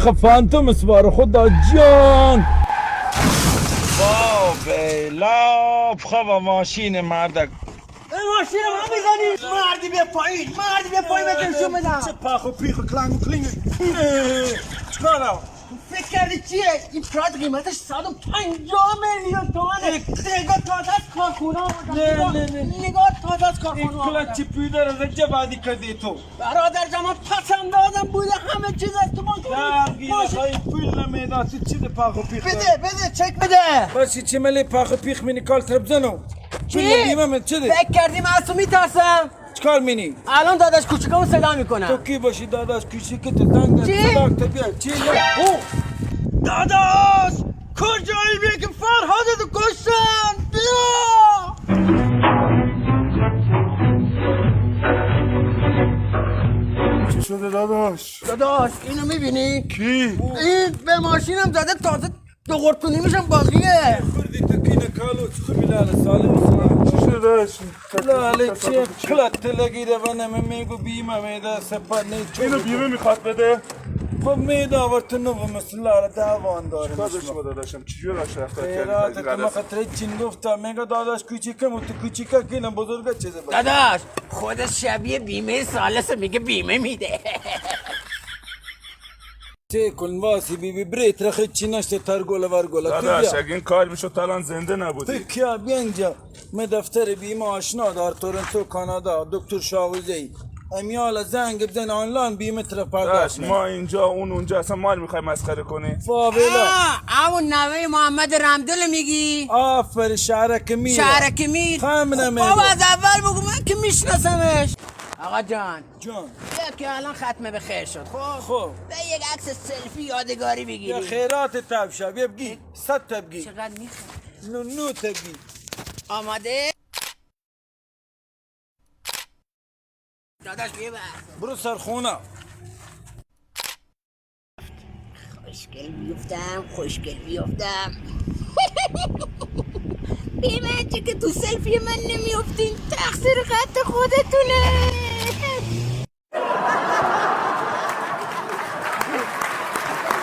خب فانتوم سوار خدا جان. واو بیلا خب ماشین مردک ماشین ما میزنی مردی به پایین بهتون بدم. چه پاخ و پیخ و کلنگ و کلینگ چکارم؟ فکر کردی چیه؟ این پراد قیمتش 150 میلیون تومنه. نگاه تازه از کارخونه نگاه تازه از کارخونه این کلچی پیده رو رجه بعدی کردی تو برادر جان پسند آدم بوده همه چیز از تو درگیره خواهی پول نمیده تو چی ده پاخ و پیخ بده چک بده. باشی چی ملی پاخ و پیخ منی کال ترب زنو چی؟ بیمه من چی ده؟ فکر کردی من از تو میترسم؟ چکار منی؟ الان داداش کوچیکمو صدا میکنم. تو کی باشی داداش کوچیکت زنگ چی؟ صداق بیا چی داداش کجایی بیا که فرهادتو کشتن بیا. چی شده داداش اینو میبینی؟ کی این به ماشینم زده تازه دو قرطونی میشم باقیه. فردی تو کی نکالو چی خوبی لاله سالم سلام چی شده داداش لاله چه کلت لگیده و نمه میگو بیمه میده سپر نیچو اینو بیمه میخواد بده خب میده آورت نو مثل لاله دوان داره کار داشتم داداشم چجور راش رفتار خیرات کردی که ما خطره چین گفتم میگه داداش کوچیکم و تو کوچیکه که اینم بزرگه چیزه باشه داداش خودش شبیه بیمه سالسه میگه بیمه میده. چه کن واسی بی بریت رخی چی نشته ترگوله ورگوله داداش اگه این کار میشد تا الان زنده نبودی کیا بینجا من دفتر بیمه آشنا دار تورنتو کانادا دکتر شاوزی امیال زنگ بزن آنلاین بیمه طرف پرداخت ما اینجا اون اونجا اصلا مال میخوای مسخره کنی فاویلا همون نوه محمد رمدل میگی؟ آفر شهرک میر خم نمیگو بابا از اول بگو من که میشناسمش. آقا جان جان بیا که الان ختمه به خیر شد. خب به یک عکس سلفی یادگاری یا بگیری. خیرات تبشا بگی 100 تبگی چقدر میخواد؟ نو تبگی آماده؟ داداش بیبر برو سرخونه خوشگل بیفتم به من چه که تو سلفی من نمیفتین تقصیر خط خودتونه.